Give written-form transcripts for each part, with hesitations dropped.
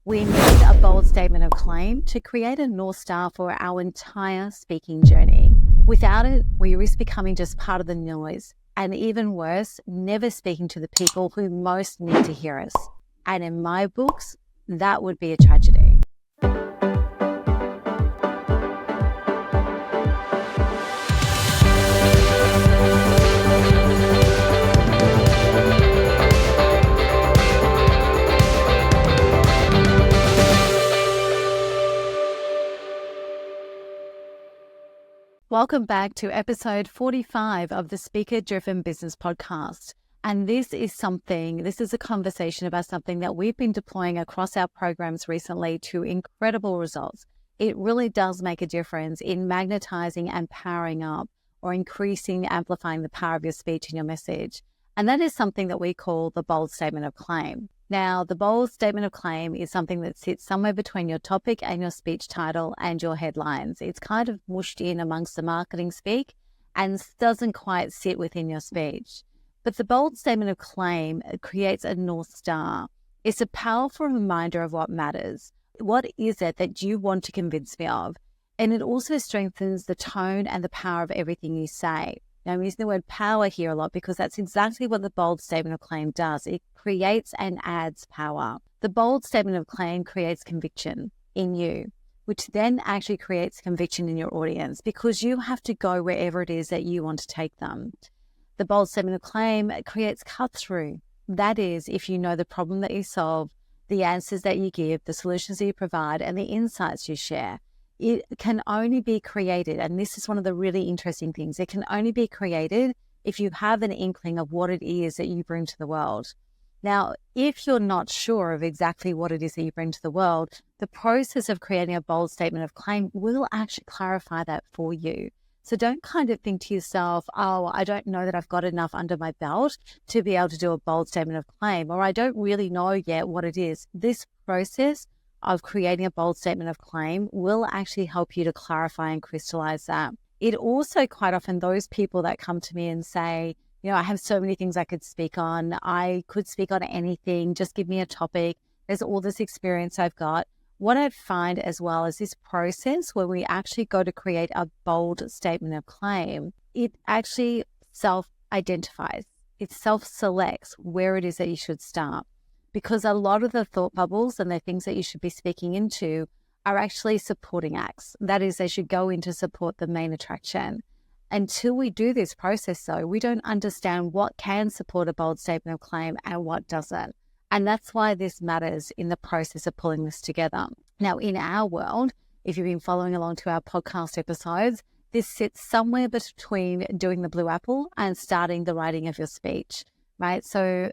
We need a bold statement of claim to create a North Star for our entire speaking journey. Without it, we risk becoming just part of the noise, and even worse, never speaking to the people who most need to hear us. And in my books, that would be a tragedy. Welcome back to episode 45 of the Speaker Driven Business Podcast. And this is a conversation about something that we've been deploying across our programs recently to incredible results. It really does make a difference in magnetizing and powering up or increasing, amplifying the power of your speech and your message. And that is something that we call the bold statement of claim. Now, the bold statement of claim is something that sits somewhere between your topic and your speech title and your headlines. It's kind of mushed in amongst the marketing speak and doesn't quite sit within your speech. But the bold statement of claim creates a North Star. It's a powerful reminder of what matters. What is it that you want to convince me of? And it also strengthens the tone and the power of everything you say. Now, I'm using the word power here a lot because that's exactly what the bold statement of claim does. It creates and adds power. The bold statement of claim creates conviction in you, which then actually creates conviction in your audience because you have to go wherever it is that you want to take them. The bold statement of claim creates cut through. That is, if you know the problem that you solve, the answers that you give, the solutions that you provide, and the insights you share. It can only be created, and this is one of the really interesting things, it can only be created if you have an inkling of what it is that you bring to the world. Now, if you're not sure of exactly what it is that you bring to the world, the process of creating a bold statement of claim will actually clarify that for you. So don't kind of think to yourself, oh, I don't know that I've got enough under my belt to be able to do a bold statement of claim, or I don't really know yet what it is. This process of creating a bold statement of claim will actually help you to clarify and crystallize that. It also quite often, those people that come to me and say, you know, I have so many things I could speak on. I could speak on anything. Just give me a topic. There's all this experience I've got. What I find as well is this process where we actually go to create a bold statement of claim, it actually self-identifies. It self-selects where it is that you should start. Because a lot of the thought bubbles and the things that you should be speaking into are actually supporting acts. That is, they should go in to support the main attraction. Until we do this process, though, we don't understand what can support a bold statement of claim and what doesn't. And that's why this matters in the process of pulling this together. Now, in our world, if you've been following along to our podcast episodes, this sits somewhere between doing the blue apple and starting the writing of your speech, right? So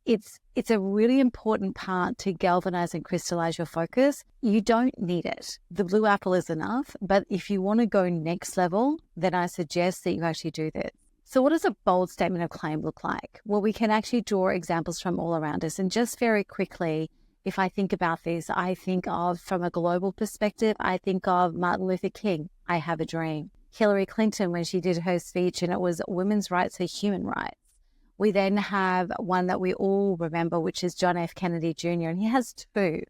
it's a really important part to galvanize and crystallize your focus. You don't need it. The blue apple is enough, but if you want to go next level, then I suggest that you actually do this. So what does a bold statement of claim look like? Well, we can actually draw examples from all around us. And just very quickly, if I think about this, I think of, from a global perspective, I think of Martin Luther King, I have a dream. Hillary Clinton, when she did her speech and it was women's rights are human rights. We then have one that we all remember, which is John F. Kennedy Jr., and he has two.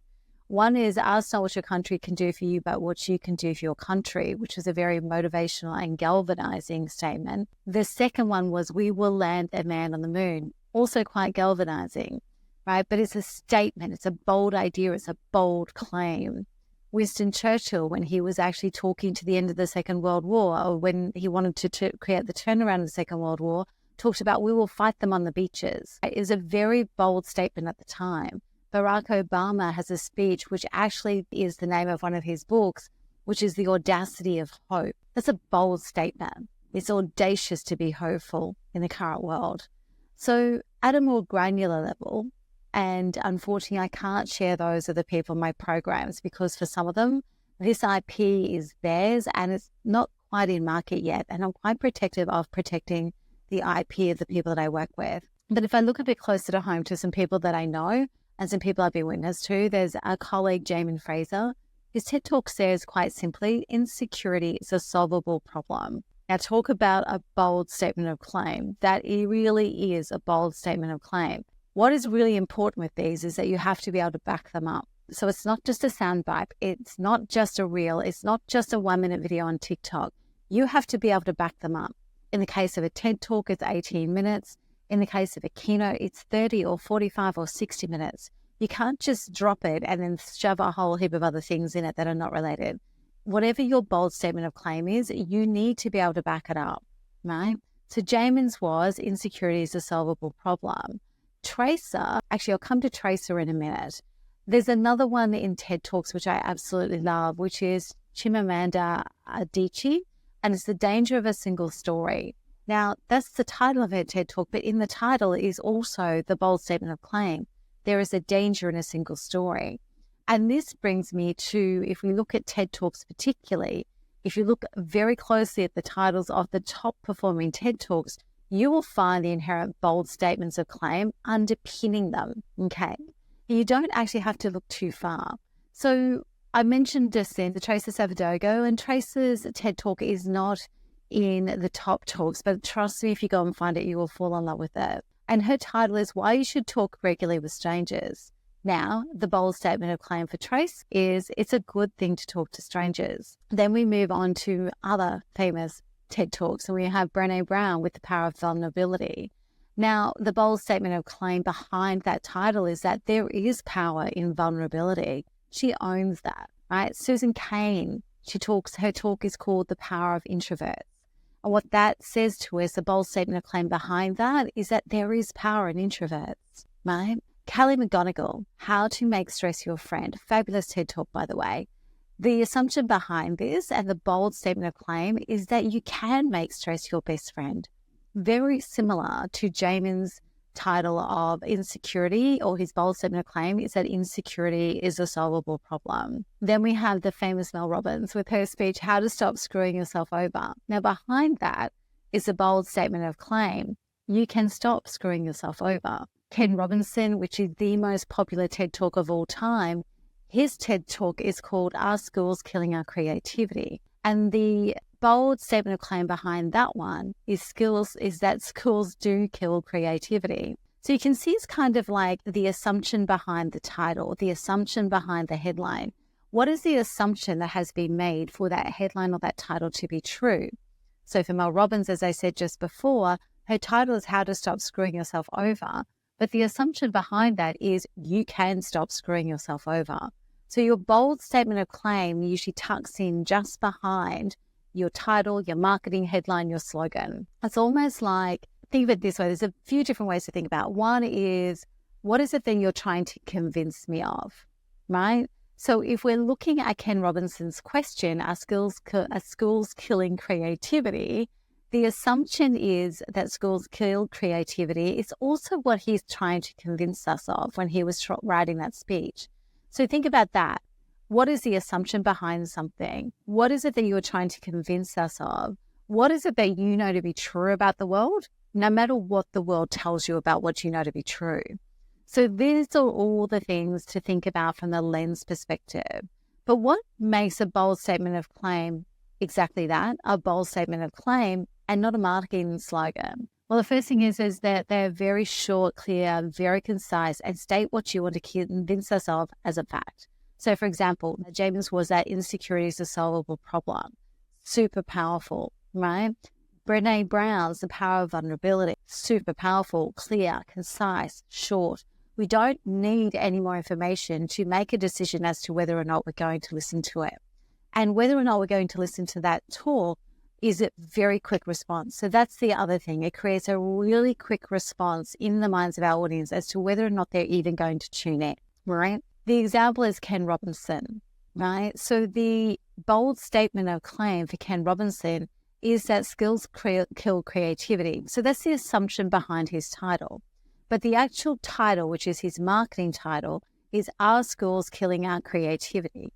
One is, ask not what your country can do for you, but what you can do for your country, which is a very motivational and galvanizing statement. The second one was, we will land a man on the moon, also quite galvanizing, right? But it's a statement, it's a bold idea, it's a bold claim. Winston Churchill, when he was actually talking to the end of the Second World War, or when he wanted to create the turnaround of the Second World War, talked about, we will fight them on the beaches. It is a very bold statement at the time. Barack Obama has a speech, which actually is the name of one of his books, which is The Audacity of Hope. That's a bold statement. It's audacious to be hopeful in the current world. So at a more granular level, and unfortunately I can't share those with the people in my programs because for some of them, this IP is theirs and it's not quite in market yet. And I'm quite protective of protecting the IP of the people that I work with. But if I look a bit closer to home to some people that I know and some people I've been witness to, there's a colleague, Jamin Fraser. His TED Talk says quite simply, insecurity is a solvable problem. Now talk about a bold statement of claim. That it really is a bold statement of claim. What is really important with these is that you have to be able to back them up. So it's not just a soundbite. It's not just a reel. It's not just a 1-minute video on TikTok. You have to be able to back them up. In the case of a TED Talk, it's 18 minutes. In the case of a keynote, it's 30 or 45 or 60 minutes. You can't just drop it and then shove a whole heap of other things in it that are not related. Whatever your bold statement of claim is, you need to be able to back it up, right? So Jamin's was insecurity is a solvable problem. Tracer, actually, I'll come to Tracer in a minute. There's another one in TED Talks, which I absolutely love, which is Chimamanda Adichie, and it's The Danger of a Single Story. Now, that's the title of her TED Talk, but in the title is also the bold statement of claim. There is a danger in a single story. And this brings me to, if we look at TED Talks particularly, if you look very closely at the titles of the top performing TED Talks, you will find the inherent bold statements of claim underpinning them, okay? You don't actually have to look too far. So I mentioned just then the Tracer Savadogo, and Tracer's TED Talk is not in the top talks, but trust me, if you go and find it, you will fall in love with it. And her title is Why You Should Talk Regularly with Strangers. Now, the bold statement of claim for Trace is it's a good thing to talk to strangers. Then we move on to other famous TED Talks, and we have Brené Brown with The Power of Vulnerability. Now, the bold statement of claim behind that title is that there is power in vulnerability. She owns that, right? Susan Cain, her talk is called The Power of Introverts. And what that says to us, the bold statement of claim behind that is that there is power in introverts, right? Kelly McGonigal, How to Make Stress Your Friend. Fabulous TED Talk, by the way. The assumption behind this and the bold statement of claim is that you can make stress your best friend. Very similar to Jamin's title of insecurity, or his bold statement of claim is that insecurity is a solvable problem. Then we have the famous Mel Robbins with her speech, How to Stop Screwing Yourself Over. Now behind that is a bold statement of claim. You can stop screwing yourself over. Ken Robinson, which is the most popular TED Talk of all time, his TED Talk is called Are Schools Killing Our Creativity? And the bold statement of claim behind that one is that schools do kill creativity. So you can see it's kind of like the assumption behind the title, the assumption behind the headline. What is the assumption that has been made for that headline or that title to be true? So for Mel Robbins, as I said just before, her title is How to Stop Screwing Yourself Over. But the assumption behind that is you can stop screwing yourself over. So your bold statement of claim usually tucks in just behind your title, your marketing headline, your slogan. It's almost like, think of it this way, there's a few different ways to think about it. One is, what is it that you're trying to convince me of, right? So if we're looking at Ken Robinson's question, are schools killing creativity? The assumption is that schools kill creativity. It's also what he's trying to convince us of when he was writing that speech. So think about that. What is the assumption behind something? What is it that you're trying to convince us of? What is it that you know to be true about the world, no matter what the world tells you about what you know to be true? So these are all the things to think about from the lens perspective. But what makes a bold statement of claim exactly that, a bold statement of claim, and not a marketing slogan? Well, the first thing is that they're very short, clear, very concise, and state what you want to convince us of as a fact. So, for example, Jamin's was that insecurity is a solvable problem. Super powerful, right? Brené Brown's The Power of Vulnerability. Super powerful, clear, concise, short. We don't need any more information to make a decision as to whether or not we're going to listen to it. And whether or not we're going to listen to that talk is a very quick response. So that's the other thing. It creates a really quick response in the minds of our audience as to whether or not they're even going to tune in, right? The example is Ken Robinson, right? So the bold statement of claim for Ken Robinson is that skills kill creativity. So that's the assumption behind his title. But the actual title, which is his marketing title, is Are Schools Killing Our Creativity?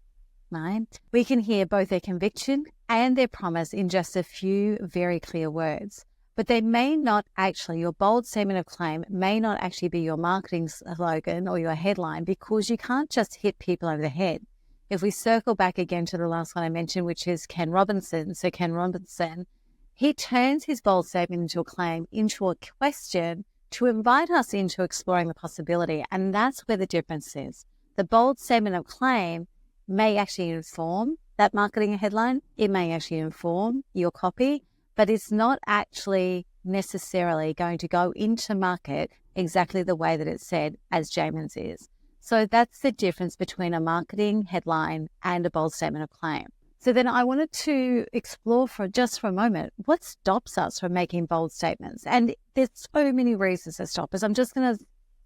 Right? We can hear both their conviction and their promise in just a few very clear words. But they may not actually, your bold statement of claim may not actually be your marketing slogan or your headline, because you can't just hit people over the head. If we circle back again to the last one I mentioned, which is Ken Robinson. So Ken Robinson, he turns his bold statement into a claim, into a question to invite us into exploring the possibility. And that's where the difference is. The bold statement of claim may actually inform that marketing headline. It may actually inform your copy, but it's not actually necessarily going to go into market exactly the way that it's said as Jamin's is. So that's the difference between a marketing headline and a bold statement of claim. So then I wanted to explore for a moment, what stops us from making bold statements? And there's so many reasons that stop us. I'm just going to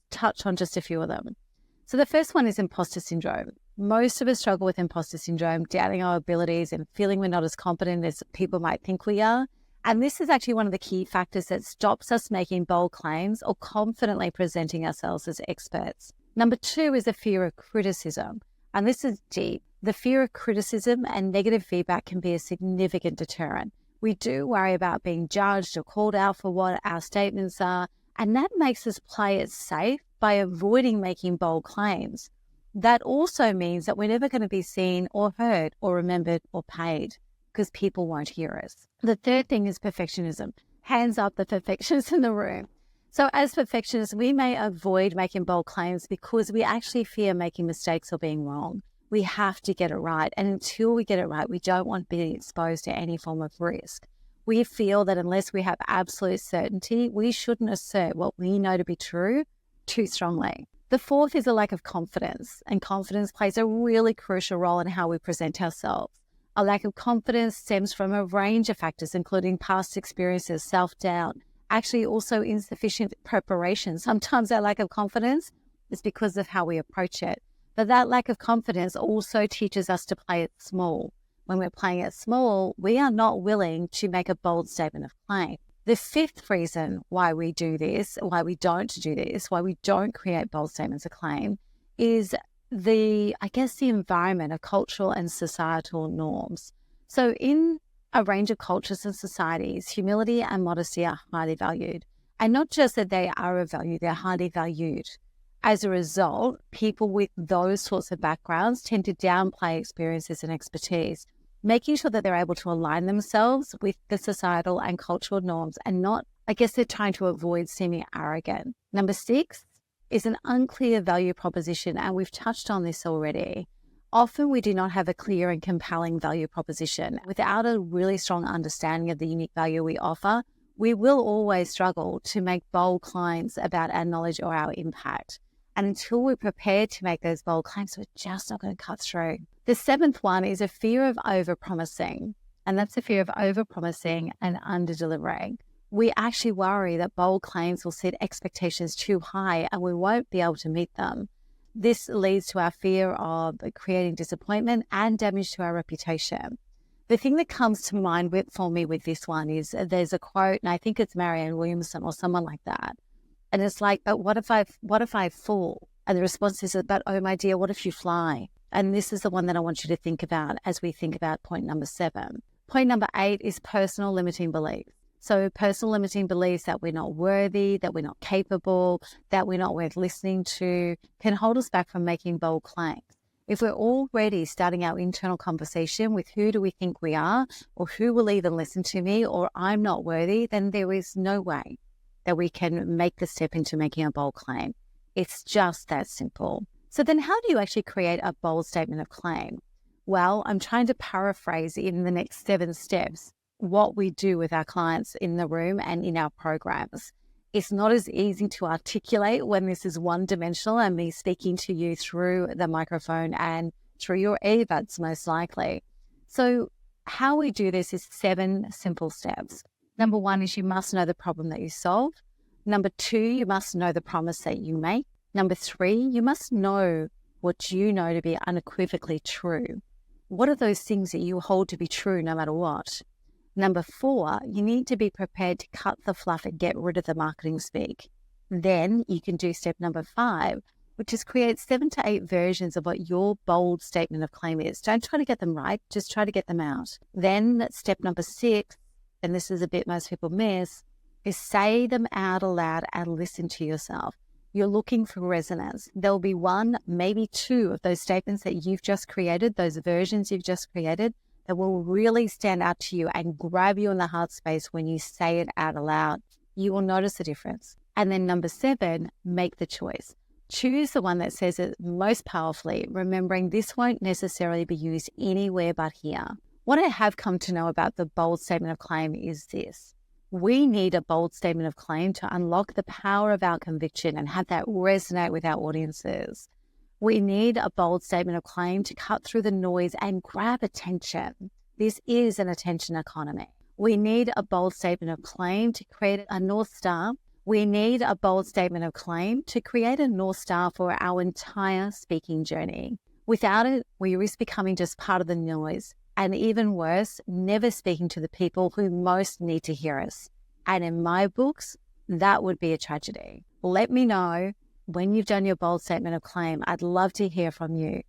touch on just a few of them. So the first one is imposter syndrome. Most of us struggle with imposter syndrome, doubting our abilities and feeling we're not as competent as people might think we are. And this is actually one of the key factors that stops us making bold claims or confidently presenting ourselves as experts. Number two is a fear of criticism. And this is deep. The fear of criticism and negative feedback can be a significant deterrent. We do worry about being judged or called out for what our statements are, and that makes us play it safe by avoiding making bold claims. That also means that we're never going to be seen or heard or remembered or paid because people won't hear us. The third thing is perfectionism. Hands up the perfectionists in the room. So as perfectionists, we may avoid making bold claims because we actually fear making mistakes or being wrong. We have to get it right. And until we get it right, we don't want to be exposed to any form of risk. We feel that unless we have absolute certainty, we shouldn't assert what we know to be true too strongly. The fourth is a lack of confidence, and confidence plays a really crucial role in how we present ourselves. A lack of confidence stems from a range of factors, including past experiences, self-doubt, actually also insufficient preparation. Sometimes our lack of confidence is because of how we approach it. But that lack of confidence also teaches us to play it small. When we're playing it small, we are not willing to make a bold statement of claim. The fifth reason why we do this, why we don't do this, why we don't create bold statements of claim is the environment of cultural and societal norms. So in a range of cultures and societies, humility and modesty are highly valued. And not just that they are of value, they're highly valued. As a result, people with those sorts of backgrounds tend to downplay experiences and expertise, making sure that they're able to align themselves with the societal and cultural norms and not, they're trying to avoid seeming arrogant. Number 6 is an unclear value proposition, and we've touched on this already. Often we do not have a clear and compelling value proposition. Without a really strong understanding of the unique value we offer, we will always struggle to make bold claims about our knowledge or our impact. And until we're prepared to make those bold claims, we're just not going to cut through. The 7th one is a fear of overpromising, and that's a fear of overpromising and underdelivering. We actually worry that bold claims will set expectations too high and we won't be able to meet them. This leads to our fear of creating disappointment and damage to our reputation. The thing that comes to mind for me with this one is there's a quote, and I think it's Marianne Williamson or someone like that. And it's like, but what if I fall? And the response is, but oh my dear, what if you fly? And this is the one that I want you to think about as we think about point number 7. Point number 8 is personal limiting beliefs. So personal limiting beliefs that we're not worthy, that we're not capable, that we're not worth listening to can hold us back from making bold claims. If we're already starting our internal conversation with who do we think we are, or who will even listen to me, or I'm not worthy, then there is no way that we can make the step into making a bold claim. It's just that simple. So then how do you actually create a bold statement of claim? Well, I'm trying to paraphrase in the next 7 steps what we do with our clients in the room and in our programs. It's not as easy to articulate when this is one-dimensional and me speaking to you through the microphone and through your earbuds most likely. So how we do this is 7 simple steps. Number 1 is you must know the problem that you solve. Number 2, you must know the promise that you make. Number 3, you must know what you know to be unequivocally true. What are those things that you hold to be true no matter what? Number 4, you need to be prepared to cut the fluff and get rid of the marketing speak. Then you can do step number 5, which is create 7 to 8 versions of what your bold statement of claim is. Don't try to get them right, just try to get them out. Then step number 6, and this is a bit most people miss, is say them out aloud and listen to yourself. You're looking for resonance. There'll be 1, maybe 2 of those statements that you've just created, those versions you've just created, that will really stand out to you and grab you in the heart space when you say it out aloud. You will notice the difference. And then number 7, make the choice. Choose the one that says it most powerfully, remembering this won't necessarily be used anywhere but here. What I have come to know about the bold statement of claim is this. We need a bold statement of claim to unlock the power of our conviction and have that resonate with our audiences. We need a bold statement of claim to cut through the noise and grab attention. This is an attention economy. We need a bold statement of claim to create a North Star. We need a bold statement of claim to create a North Star for our entire speaking journey. Without it, we risk becoming just part of the noise, and even worse, never speaking to the people who most need to hear us. And in my books, that would be a tragedy. Let me know when you've done your bold statement of claim. I'd love to hear from you.